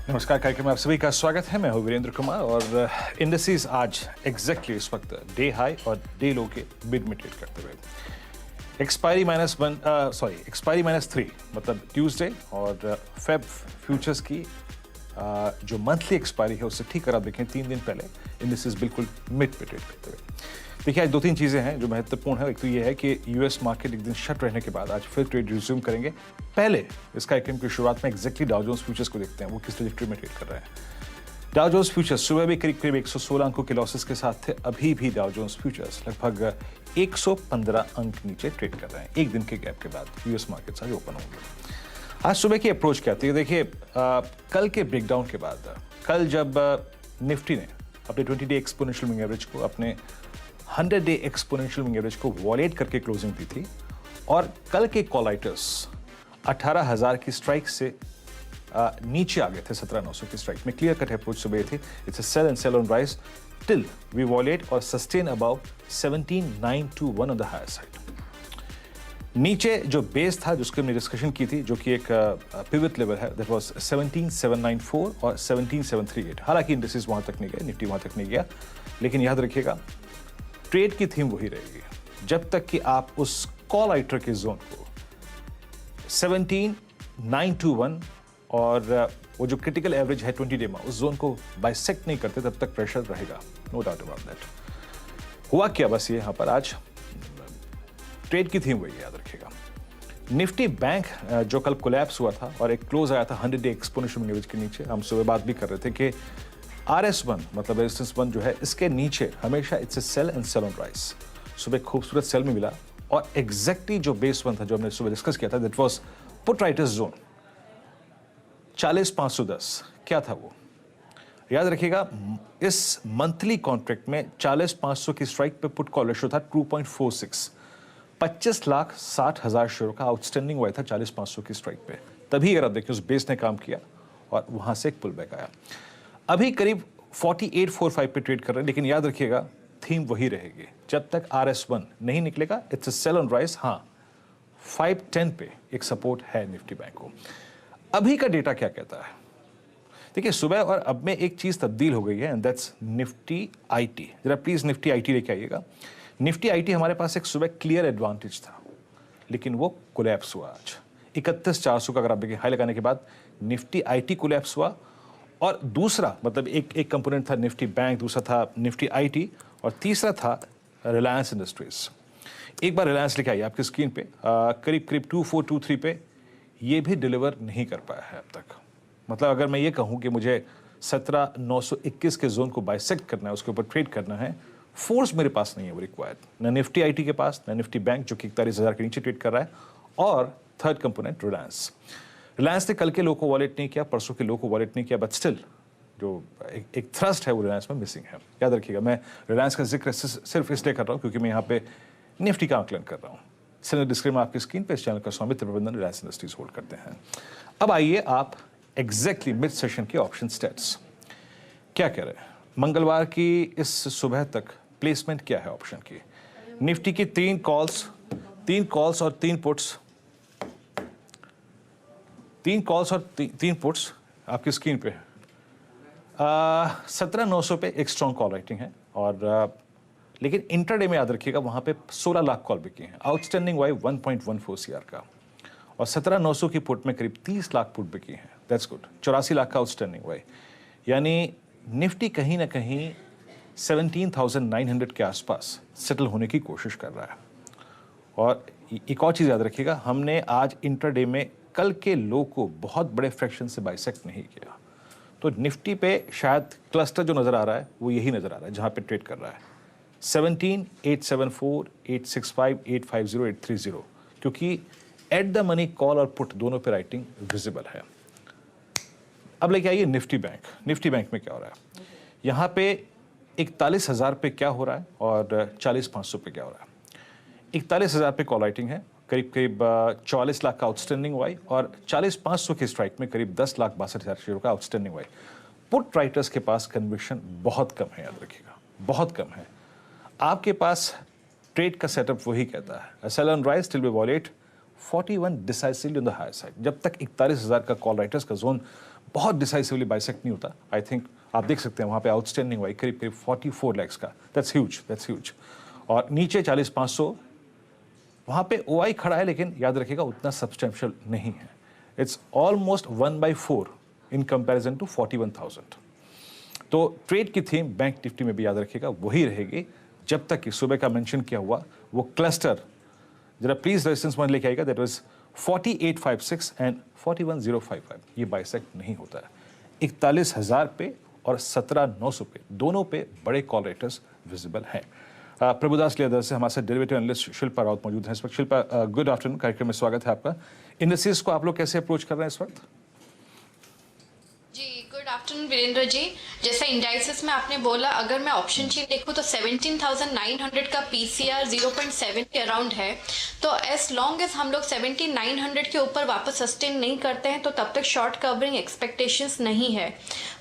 नमस्कार, कार्यक्रम में आप सभी का स्वागत है। मैं हूं वीरेंद्र कुमार और इंडस्ट्रीज आज एग्जैक्टली इस वक्त डे हाई और डे लो के मिड में ट्रेड करते हुए एक्सपायरी -3 मतलब ट्यूसडे और फेब फ्यूचर्स की जो मंथली एक्सपायरी है उससे ठीक अगर आप देखें 3 दिन पहले इंडस्ट्रीज बिल्कुल मिड पे ट्रेड करते हुए। देखिए आज 2-3 चीज़ें हैं जो महत्वपूर्ण है। एक तो ये है कि यूएस मार्केट एक दिन शट रहने के बाद आज फिर ट्रेड रिज्यूम करेंगे। पहले इस कार्यक्रम की शुरुआत में एग्जैक्टली डाउ जोन्स फ्यूचर्स को देखते हैं, वो किस ट्रैजेक्टरी में ट्रेड कर रहे हैं। डाउ जोन्स फ्यूचर्स सुबह भी करीब 116 अंकों के लॉसेस के साथ थे। अभी भी डाउ जोन्स फ्यूचर्स लगभग 115 अंक नीचे ट्रेड कर रहे हैं एक दिन के गैप के बाद यूएस मार्केट आज ओपन होंगे। आज सुबह की अप्रोच क्या थी? देखिए कल के ब्रेकडाउन के बाद कल जब निफ्टी ने अपने 20 डे एक्सपोनेंशियल मूविंग एवरेज को अपने 100 डे एक्सपोनेंशियल मूविंग एवरेज को वॉलेट करके क्लोजिंग दी थी और कल के कॉलाइटर्स 18,000 की स्ट्राइक से नीचे आ गए थे 17,900 की स्ट्राइक में। क्लियर कट अप्रोच सुबह थी। It's a sell and sell on rise till we violate और sustain about 17,921 on the higher side. नीचे जो बेस था जिसकी हमने डिस्कशन की थी, जो कि एक पिवट लेवल है, दैट वाज 17,794 और 17,738। हालांकि इंडेक्सेस वहां तक नहीं गए, निफ्टी वहां तक नहीं गया, लेकिन याद रखिएगा ट्रेड की थीम वही रहेगी जब तक कि आप उस कॉल आइटर के जोन को 17,921 और वो जो क्रिटिकल एवरेज है 20 डे में उस जोन को बाइसेक्ट नहीं करते तब तक प्रेशर रहेगा, नो डाउट अबाउट दैट। हुआ क्या बस ये यहाँ पर आज ट्रेड की थीम वही याद रखिएगा। निफ्टी बैंक जो कल कोलैप्स हुआ था और एक क्लोज आया था 100 डे एक्सपोनेंशियल मूविंग एवरेज के नीचे, हम सुबह बात भी कर रहे थे कि RS1 मतलब रेजिस्टेंस 1 जो है इसके नीचे हमेशा it's a sell and sell on rise. सुबह खूबसूरत सेल में मिला और एग्जैक्टली जो बेस 1 था जो हमने सुबह डिस्कस किया था, that was put writers zone 40,510। क्या था वो? याद रखिएगा इस मंथली कॉन्ट्रैक्ट में 40,500 की स्ट्राइक पे पुट कॉल रेशियो था 2.46। 25,60,000 शेयरों का आउटस्टैंडिंग हुआ था 40,500 की स्ट्राइक पे। तभी अगर आप देखिए उस बेस ने काम किया और वहां से एक पुल बैक आया। अभी करीब 4845 पे ट्रेड कर रहे हैं, लेकिन याद रखिएगा थीम वही रहेगी जब तक RS1 नहीं निकलेगा। It's a sell on rise. हाँ 510 पे एक सपोर्ट है निफ्टी बैंक को। अभी का डेटा क्या कहता है? देखिए सुबह और अब में एक चीज तब्दील हो गई है एंड दैट्स निफ्टी आईटी। जरा प्लीज निफ्टी आईटी लेके आइएगा। निफ्टी आईटी हमारे पास एक सुबह क्लियर एडवांटेज था, लेकिन वो कोलैप्स हुआ आज 31,400 का। अगर आप देखिए हाई लगाने के बाद निफ्टी आईटी कोलैप्स हुआ और दूसरा मतलब एक कंपोनेंट था निफ्टी बैंक, दूसरा था निफ्टी आईटी और तीसरा था रिलायंस इंडस्ट्रीज। एक बार रिलायंस लिखा है आपकी स्क्रीन पे, करीब 2423 पे ये भी डिलीवर नहीं कर पाया है अब तक। मतलब अगर मैं ये कहूँ कि मुझे 17,921 के जोन को बाइसेक्ट करना है, उसके ऊपर ट्रेड करना है, फोर्स मेरे पास नहीं है वो रिक्वायर्ड, न निफ्टी आईटी के पास, न निफ्टी बैंक जो कि 41,000 के नीचे ट्रेड कर रहा है, और थर्ड कंपोनेंट रिलायंस। रिलायंस ने कल के लो को वॉलेट नहीं किया, परसों के लो को वॉलेट नहीं किया, बट स्टिल जो एक थ्रस्ट है वो रिलायंस में मिसिंग है। याद रखिएगा मैं रिलायंस का जिक्र सिर्फ इसलिए कर रहा हूँ क्योंकि मैं यहाँ पे निफ्टी का आंकलन कर रहा हूँ। सिर्फ डिस्क्लेमर आपकी स्क्रीन पे। इस चैनल का स्वामित्व प्रबंधन रिलायंस इंडस्ट्रीज होल्ड करते हैं। अब आइए आप एग्जैक्टली मिड सेशन के ऑप्शन स्टेट्स क्या कह रहे हैं। मंगलवार की इस सुबह तक प्लेसमेंट क्या है ऑप्शन की? निफ्टी की 3 कॉल्स और 3 पुट्स, 3 कॉल्स और 3 पुट्स आपकी स्क्रीन पे है। 17,900 पे एक स्ट्रॉन्ग कॉल राइटिंग है और लेकिन इंटरडे में याद रखिएगा वहां पे 16 लाख कॉल बिकी हैं। आउटस्टैंडिंग वाई 1.14 CR का और 17,900 की पुट में करीब 30 लाख पुट बिकी हैं। That's good. 84 लाख का आउटस्टैंडिंग वाई, यानी निफ्टी कहीं ना कहीं 17,900 के आसपास सेटल होने की कोशिश कर रहा है। और एक और चीज़ याद रखिएगा, हमने आज इंटरडे में कल के लो को बहुत बड़े फ्रैक्शन से बाइसेक्ट नहीं किया, तो निफ्टी पे शायद क्लस्टर जो नज़र आ रहा है वो यही नज़र आ रहा है जहाँ पे ट्रेड कर रहा है 17,874, 865, 850, 830, क्योंकि एट द मनी कॉल और पुट दोनों पे राइटिंग विजिबल है। अब लेके आइए निफ्टी बैंक। निफ्टी बैंक में क्या हो रहा है? यहाँ पे 41,000 पे क्या हो रहा है और 40,500 पे क्या हो रहा है? 41,000 पे कॉल राइटिंग है, करीब 44 लाख का आउटस्टैंडिंग वाई और 40,500 की स्ट्राइक में करीब 10,62,000 शेयरों का आउटस्टैंडिंग वाई। पुट राइटर्स के पास कन्विक्शन बहुत कम है, याद रखिएगा बहुत कम है। आपके पास ट्रेड का सेटअप वही कहता है sell on rise till we wallet 41 decisively on the higher side. जब तक 41,000 का कॉल राइटर्स का जोन बहुत डिसाइसिवली बाइसेक्ट नहीं होता। आई थिंक आप देख सकते हैं वहाँ पे आउटस्टैंडिंग वाई करीब करीब 44 लैक्स का, दैट्स ह्यूज। और नीचे 40,500 वहाँ पे OI खड़ा है, लेकिन याद रखिएगा उतना सब्सटेंशियल नहीं है। It's almost 1/4 in comparison to 41,000। तो ट्रेड की थीम बैंक निफ्टी में भी याद रखिएगा वही रहेगी जब तक कि सुबह का मेंशन किया हुआ वो क्लस्टर, जरा प्लीज रेजिस्टेंस वन लेके आएगा, दैट वाज 4856 एंड 41055। ये बाइसेक्ट नहीं होता है। 41,000 पे और 17,900 पे, दोनों पे बड़े कॉल रेटर्स विजिबल हैं। प्रभुदास लेदर से हमारे साथ डेरिवेटिव एनालिस्ट शिल्पा राउत मौजूद हैं इस वक्त। शिल्पा, गुड आफ्टरनून, कार्यक्रम में स्वागत है आपका। इंडस्ट्रीज को आप लोग कैसे अप्रोच कर रहे हैं इस वक्त? Good afternoon Virendra ji. जैसा इंडाइसेस में आपने बोला, अगर मैं ऑप्शन चेन देखूं तो 17,900 का पीसीआर 0.7 के अराउंड है। तो एज लॉन्ग एज हम लोग 17,900 के ऊपर वापस सस्टेन नहीं करते हैं तो तब तक शॉर्ट कवरिंग एक्सपेक्टेशंस नहीं है।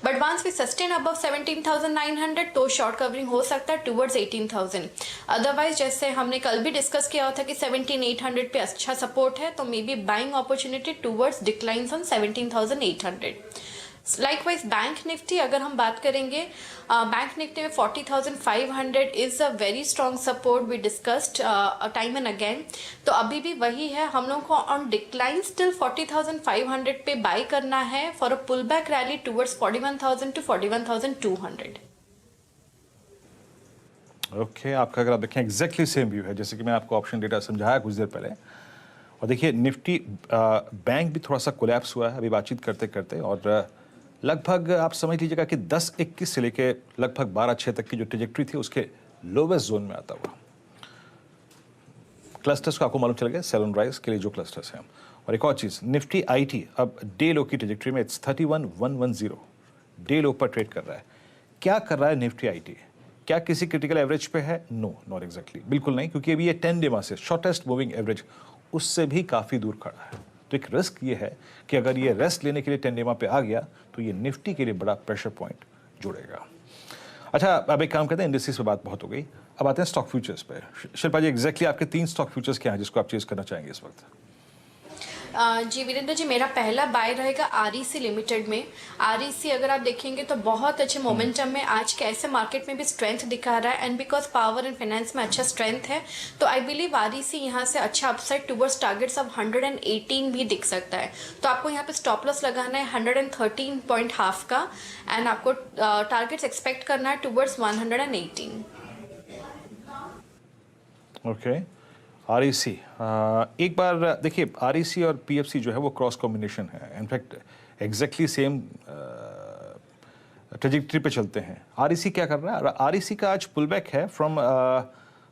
But once we sustain above 17,900 तो शॉर्ट कवरिंग हो सकता है टूवर्ड्स 18,000। अदरवाइज जैसे हमने कल भी डिस्कस किया था कि 17,800 पे अच्छा सपोर्ट है, तो maybe buying opportunity towards declines on 17,800। Likewise Bank Nifty अगर हम बात करेंगे, बैंक निफ्टी में 40,500 is a very strong support, we discussed time and again. तो अभी भी वही है, हम लोग को ऑन डिक्लाइन स्टिल 40,500 पे बाई करना है for a pull back rally towards 41,000 to 41,200। Okay, आपका अगर आप देखें एग्जैक्टली सेम व्यू है जैसे कि मैं आपको ऑप्शन डेटा समझाया कुछ देर पहले। और देखिए निफ्टी बैंक भी थोड़ा सा कोलैप्स हुआ है अभी बातचीत करते करते, और लगभग आप समझ लीजिएगा कि 10-21 से लेके लगभग 12-6 तक की जो ट्रेजेक्ट्री थी उसके लोवेस्ट जोन में आता हुआ। क्लस्टर्स को आपको मालूम चल गया, सेल ऑन राइज के लिए जो क्लस्टर्स हैं। और एक और चीज़, निफ्टी आईटी अब डे लो की ट्रेजेक्ट्री में इट्स 31,110 डे लो पर ट्रेड कर रहा है। क्या कर रहा है निफ्टी आईटी? क्या किसी क्रिटिकल एवरेज पे है? नो, नॉट एग्जैक्टली, बिल्कुल नहीं, क्योंकि अभी ये 10 डे से शॉर्टेस्ट मूविंग एवरेज उससे भी काफ़ी दूर खड़ा है। तो एक रिस्क ये है कि अगर ये रेस्ट लेने के लिए 10 डे पे आ गया तो ये निफ्टी के लिए बड़ा प्रेशर पॉइंट जुड़ेगा। अच्छा, अब एक काम करते हैं, इंडस्ट्रीज पे बात बहुत हो गई, अब आते हैं स्टॉक फ्यूचर्स पे। शिल्पा जी, एग्जैक्टली आपके 3 स्टॉक फ्यूचर्स क्या हैं जिसको आप चेज करना चाहेंगे इस वक्त? जी वीरेंद्र जी, मेरा पहला बाय रहेगा आरईसी लिमिटेड में। आरईसी अगर आप देखेंगे तो बहुत अच्छे मोमेंटम में आज के ऐसे मार्केट में भी स्ट्रेंथ दिखा रहा है, and because power and finance में अच्छा स्ट्रेंथ है तो आई बिलीव आरईसी यहाँ से अच्छा अपसाइड टूवर्ड्स टारगेट्स ऑफ 118 भी दिख सकता है। तो आपको यहाँ पे स्टॉप लॉस लगाना है 113.5 का, एंड आपको टारगेट्स एक्सपेक्ट करना है टूवर्ड्स 118। ओके, आरईसी, एक बार देखिए आरईसी और पीएफसी जो है वो क्रॉस कॉम्बिनेशन है, इनफैक्ट एग्जैक्टली सेम ट्रेजेक्टरी पे चलते हैं। आरईसी क्या कर रहा है? आरईसी का आज पुल बैक है from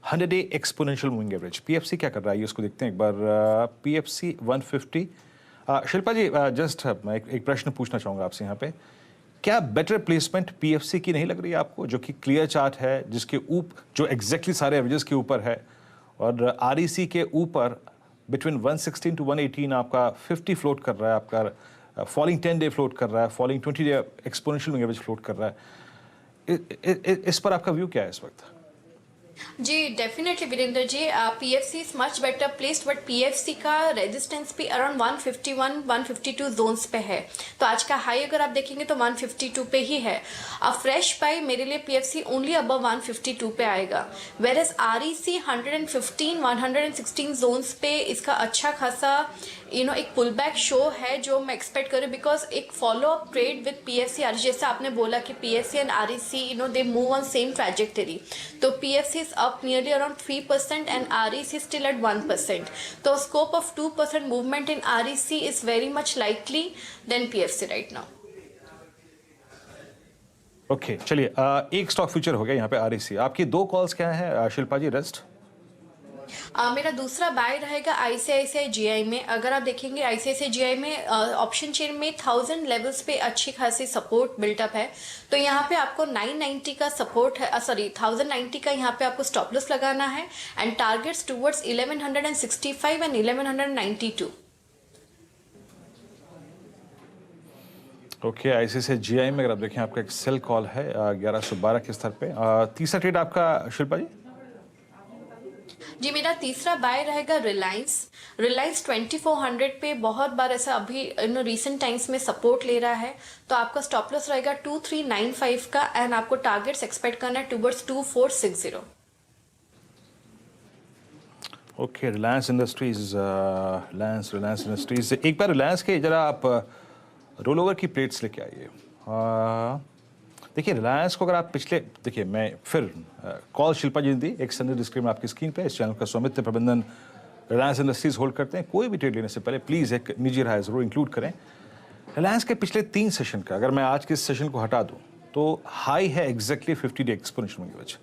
100 day exponential moving average. PFC क्या कर रहा है ये उसको देखते हैं एक बार। पीएफसी 150। शिल्पा जी, जस्ट मैं एक प्रश्न पूछना चाहूँगा आपसे यहाँ पे, क्या बेटर प्लेसमेंट पीएफसी की नहीं लग रही है आपको, जो कि क्लियर चार्ट है जिसके ऊपर जो एग्जैक्टली सारे एवरेजेस के ऊपर है, और आरईसी के ऊपर बिटवीन 116 टू 118 आपका 50 फ्लोट कर रहा है, आपका फॉलिंग 10 डे फ्लोट कर रहा है, falling 20 day exponential average float कर रहा है। इस पर आपका व्यू क्या है इस वक्त? जी definitely Virender ji, PFC is much better placed, but PFC का रेजिस्टेंस भी अराउंड 151-152 जोन्स पे है। तो आज का हाई अगर आप देखेंगे तो 152 पे ही है। अब फ्रेश बाय मेरे लिए पीएफसी ओनली अबव 152 पे आएगा, वेर एज आरईसी 115-116 जोन्स पे इसका अच्छा खासा एक पुल बैक शो है जो मैं एक्सपेक्ट करूँ, बिकॉज एक follow up trade with PFC REC, जैसे आपने बोला कि PFC and REC they move on same trajectory. तो PFC is up nearly around 3% and REC still at 1%। तो scope of 2% movement in REC is very much likely then PFC right now. Okay, चलिए, एक stock future हो गया यहाँ पे REC. आपकी 2 calls क्या है शिल्पा जी? रेस्ट मेरा दूसरा बाय रहेगा आईसीआईसीआई जीआई में। अगर आप देखेंगे आईसीआईसीआई जीआई में ऑप्शन चेन में 1000 लेवल्स पे अच्छी खासी सपोर्ट बिल्टअप है। तो यहाँ पे आपको 990 का सपोर्ट है, 1090 का यहाँ पे आपको स्टॉप लॉस लगाना है, and targets towards 1165 and 1192। Okay, ICICI GI में अगर आप देखें आपका एक सेल कॉल है 1112 के स्तर पे। तीसरा ट्रेड आपका शिल्पा जी? जी, मेरा तीसरा बाय रहेगा रिलायंस। रिलायंस 2400 पे बहुत बार ऐसा अभी रिसेंट टाइम्स में सपोर्ट ले रहा है, तो आपका स्टॉप लॉस रहेगा 2395 का एंड आपको टारगेट्स एक्सपेक्ट करना है towards 2460। Okay, Reliance industries, Reliance industries, एक बार रिलायंस के जरा आप रोल ओवर की प्लेट्स लेके आइए। देखिए रिलायंस को अगर आप पिछले, देखिए मैं फिर कॉल शिल्पा जी ने दी, एक संडे डिस्क्लेमर आपकी स्क्रीन पे, इस चैनल का स्वामित्व प्रबंधन रिलायंस इंडस्ट्रीज होल्ड करते हैं। कोई भी ट्रेड लेने से पहले प्लीज़ एक निजी राय जरूर इंक्लूड करें। रिलायंस के पिछले 3 सेशन का अगर मैं आज के इस सेशन को हटा दूं तो हाई है exactly 50 day exponential moving average.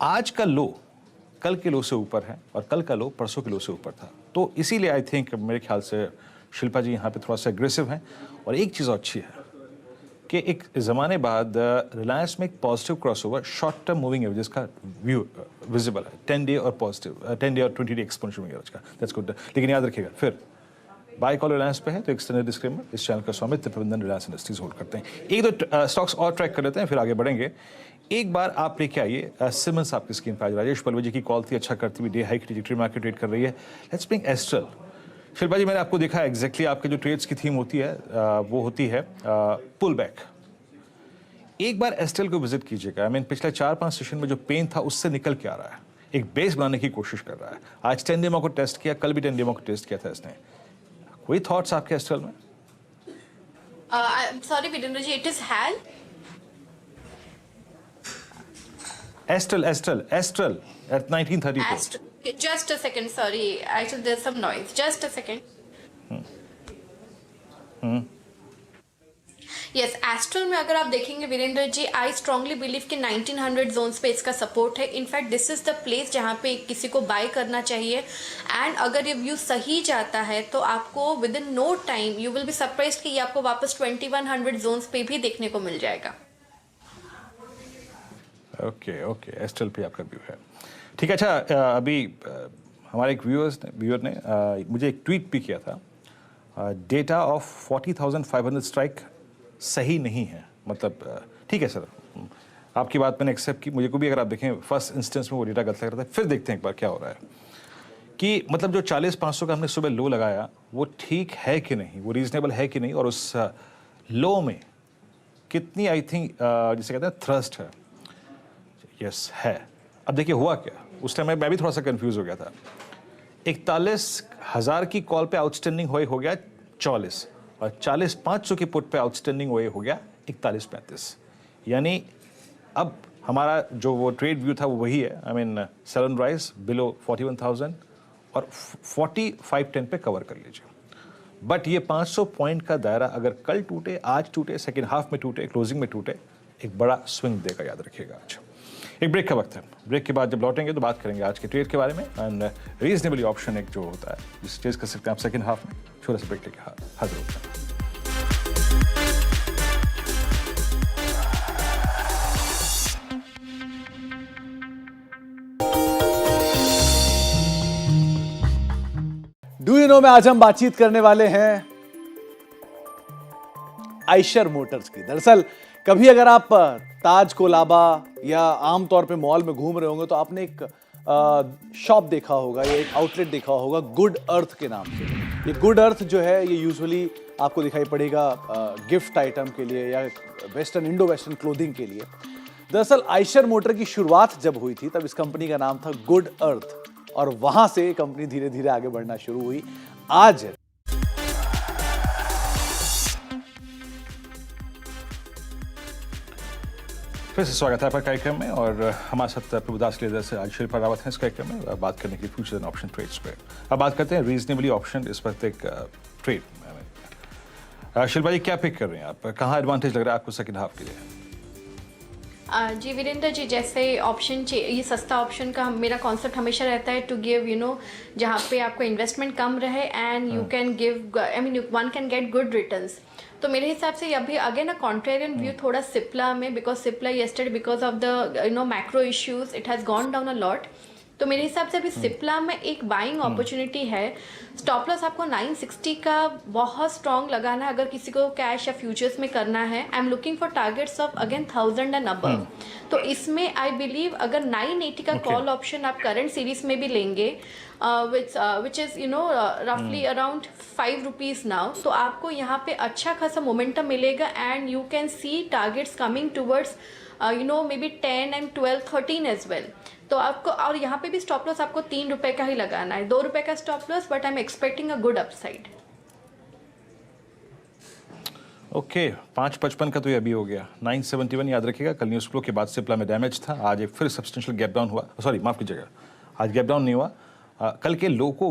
आज का लो कल के लो से ऊपर है और कल का लो परसों के लो से ऊपर था, तो इसीलिए आई थिंक मेरे ख्याल से शिल्पा जी यहाँ पे थोड़ा सा एग्रेसिव हैं। और एक चीज़ अच्छी है कि एक ज़माने बाद रिलायंस में एक positive crossover short term moving average का व्यू विजिबल है, 10 डे और पॉजिटिव, 10 डे और 20 डे एक्सपोनेंशियल मूविंग एवरेज का, दैट्स गुड। लेकिन याद रखिएगा फिर बाय कॉल रिलायंस पे है तो एक स्टैंडर्ड डिस्क्लेमर, इस चैनल का स्वामित्व प्रबंधन रिलायंस इंडस्ट्रीज होल्ड करते हैं। एक दो स्टॉक्स और ट्रैक कर लेते हैं फिर आगे बढ़ेंगे। एक बार आप लेके आइए सिमंस आपकी स्क्रीन पर। आज राजेश पलवे जी की कॉल थी, अच्छा करती हुई डे हाई की ट्रैजेक्टरी मार्केट ट्रेड कर रही है। Let's bring Astral. शिल्पा जी मैंने आपको देखा एग्जैक्टली आपके जो ट्रेड्स की थीम होती है वो होती है पुल बैक। एक बार एस्ट्रल को विजिट कीजिएगा। आई मीन पिछले 4-5 सेशन में जो पेन था उससे निकल के आ रहा है, एक बेस बनाने की कोशिश कर रहा है। आज 10 डेमो को टेस्ट किया, कल भी 10 डेमो को टेस्ट किया था इसने। कोई थॉट्स आपके एस्ट्रल में? Sorry Virendra ji, it is hell Astral at 1932. Just a second, sorry. Actually, there's some noise. Just a second. Yes, Astral में अगर आप देखेंगे Virendra ji, I strongly believe कि 1900 जोन्स पे इसका सपोर्ट है। In fact this is the place जहाँ पे किसी को बाय करना चाहिए एंड अगर ये व्यू सही जाता है तो आपको within no time you will be surprised कि ये आपको वापस 2100 जोन्स पे भी देखने को मिल जाएगा। ओके, एस्ट्रल पे आपका व्यू है, ठीक है। अच्छा, अभी हमारे एक व्यूअर ने मुझे एक ट्वीट भी किया था, डेटा ऑफ 40,500 स्ट्राइक सही नहीं है। मतलब ठीक है सर, आपकी बात मैंने एक्सेप्ट की। मुझे को भी अगर आप देखें फर्स्ट इंस्टेंस में वो डेटा गलत लग रहा था। फिर देखते हैं एक बार क्या हो रहा है कि मतलब जो 40,500 का हमने सुबह लो लगाया वो ठीक है कि नहीं, वो रीजनेबल है कि नहीं, और उस लो में कितनी आई थिंक जिसे कहते हैं थ्रस्ट है। यस है। अब देखिए हुआ क्या, उस टाइम मैं भी थोड़ा सा कंफ्यूज हो गया था। 41,000 की कॉल पे आउटस्टैंडिंग हो गया 44 और 40,500 की पुट पे आउटस्टैंडिंग हो गया 41,35। यानी अब हमारा जो वो ट्रेड व्यू था वो वही है। I mean sell and rise below 41,000 और 4510 पे कवर कर लीजिए। बट ये 500 पॉइंट का दायरा अगर कल टूटे, आज टूटे, सेकेंड हाफ में टूटे, क्लोजिंग में टूटे, एक बड़ा स्विंग देगा, याद रखिएगा। आज एक ब्रेक का वक्त है। ब्रेक के बाद जब लौटेंगे तो बात करेंगे आज के ट्रेड के बारे में एंड रीजनेबली ऑप्शन एक जो होता है जिस ट्रेड कर सकते हैं आप सेकंड हाफ में। छोटा सा ब्रेक लेके हाजिर होते हैं। डू यू नो में आज हम बातचीत करने वाले हैं आइशर मोटर्स की। दरअसल कभी अगर आप ताज कोलाबा या आमतौर पे मॉल में घूम रहे होंगे तो आपने एक शॉप देखा होगा या एक आउटलेट देखा होगा गुड अर्थ के नाम से। ये गुड अर्थ जो है ये यूजुअली आपको दिखाई पड़ेगा गिफ्ट आइटम के लिए या वेस्टर्न इंडो वेस्टर्न क्लोथिंग के लिए। दरअसल आइशर मोटर की शुरुआत जब हुई थी तब इस कंपनी का नाम था गुड अर्थ और वहां से कंपनी धीरे धीरे आगे बढ़ना शुरू हुई। आज फिर से स्वागत है आपका कार्यक्रम में और हमारे साथ प्रभुदास लेदर से आज शिल्पा रावत हैं इस कार्यक्रम में बात करने की फ्यूचर एंड ऑप्शन ट्रेड्स पे। अब बात करते हैं रीजनेबली ऑप्शन इस वक्त एक ट्रेड। शिल्पा जी क्या पिक कर रहे हैं आप, कहाँ एडवांटेज लग रहा है आपको सेकंड हाफ के लिए? जी वीरेंद्र जी, जैसे ऑप्शन ये सस्ता ऑप्शन का मेरा कॉन्सेप्ट हमेशा रहता है टू गिव जहाँ पे आपको इन्वेस्टमेंट कम रहे and you can give one can get good returns. तो मेरे हिसाब से अभी अगेन अ कॉन्ट्रेरियन व्यू थोड़ा सिप्ला में, because Cipla yesterday because of the macro issues it has gone down a lot. तो मेरे हिसाब से अभी सिप्ला में एक बाइंग अपॉर्चुनिटी है। स्टॉप लॉस आपको 960 का बहुत स्ट्रॉन्ग लगाना है अगर किसी को कैश या फ्यूचर्स में करना है। I am looking for targets of again 1000 and above. तो इसमें आई बिलीव अगर 980 का कॉल ऑप्शन आप करंट सीरीज में भी लेंगे which is roughly around 5 rupees now, तो आपको यहाँ पे अच्छा खासा मोमेंटम मिलेगा and you can see targets coming towards maybe 10 and 12 13 as well। तो आपको और यहाँ पे भी स्टॉप लॉस आपको 3 रुपए का ही लगाना है, 2 रुपए का stop loss, but I am expecting a good upside. Okay 555 का तो ये अभी हो गया। 971 याद रखिएगा, कल न्यूज़ फ्लो के बाद सिप्ला में डैमेज था, आज एक फिर सब्सटेंशियल गैप डाउन हुआ। सॉरी माफ कीजिएगा, आज गैप डाउन नहीं हुआ, कल के लो को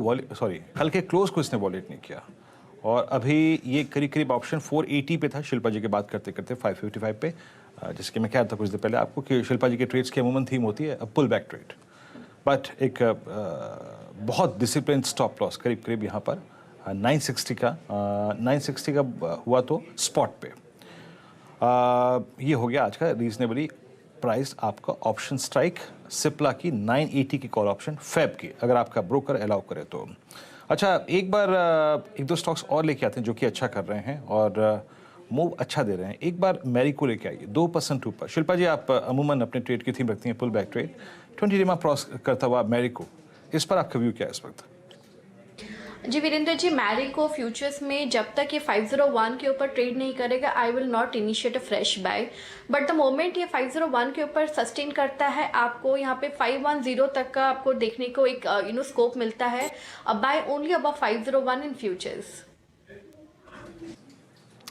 कल के क्लोज को इसने वॉलेट नहीं किया और अभी ये करीब करीब ऑप्शन 480 पे था शिल्पा जी की बात करते करते 555 पे। जैसे कि मैं कह रहा था कुछ देर पहले आपको कि शिल्पा जी के ट्रेड्स की अमूमन थीम होती है पुल बैक ट्रेड, बट एक बहुत डिसिप्लिन स्टॉप लॉस करीब करीब यहाँ पर 960 का हुआ तो स्पॉट पे। ये हो गया आज का रीजनेबली प्राइस आपका ऑप्शन स्ट्राइक सिप्ला की 980 की कॉल ऑप्शन फैब की, अगर आपका ब्रोकर अलाउ करे तो। अच्छा एक बार एक दो स्टॉक्स और लेके आते हैं जो कि अच्छा कर रहे हैं और मूव अच्छा दे रहे हैं। एक बार मैरी को लेके आइए 2% ऊपर। शिल्पा जी आप अमूमन अपने ट्रेड की थीम रखती हैं पुल बैक ट्रेड, 20 डेमा क्रॉस करता हुआ मैरी को, इस पर आपका व्यू क्या है इस वक्त? जी वीरेंद्र जी, मैरिको फ्यूचर्स में जब तक ये 501 के ऊपर ट्रेड नहीं करेगा I will not initiate a fresh bye, but the moment ये 501 के ऊपर सस्टेन करता है आपको यहाँ पे 510 तक का आपको देखने को एक स्कोप मिलता है। अब buy only above 501 in futures.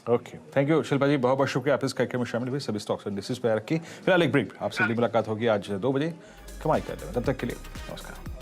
Okay thank you Shilpa ji, बहुत बहुत शुक्रिया आप इस कार्यक्रम में शामिल हुए। सभी स्टॉक्स इंडिसेस पे रखी। फिलहाल एक ब्रेक, आपसे अगली मुलाकात होगी आज 2 बजे। कमाई कर लें, तब तक के लिए नमस्कार।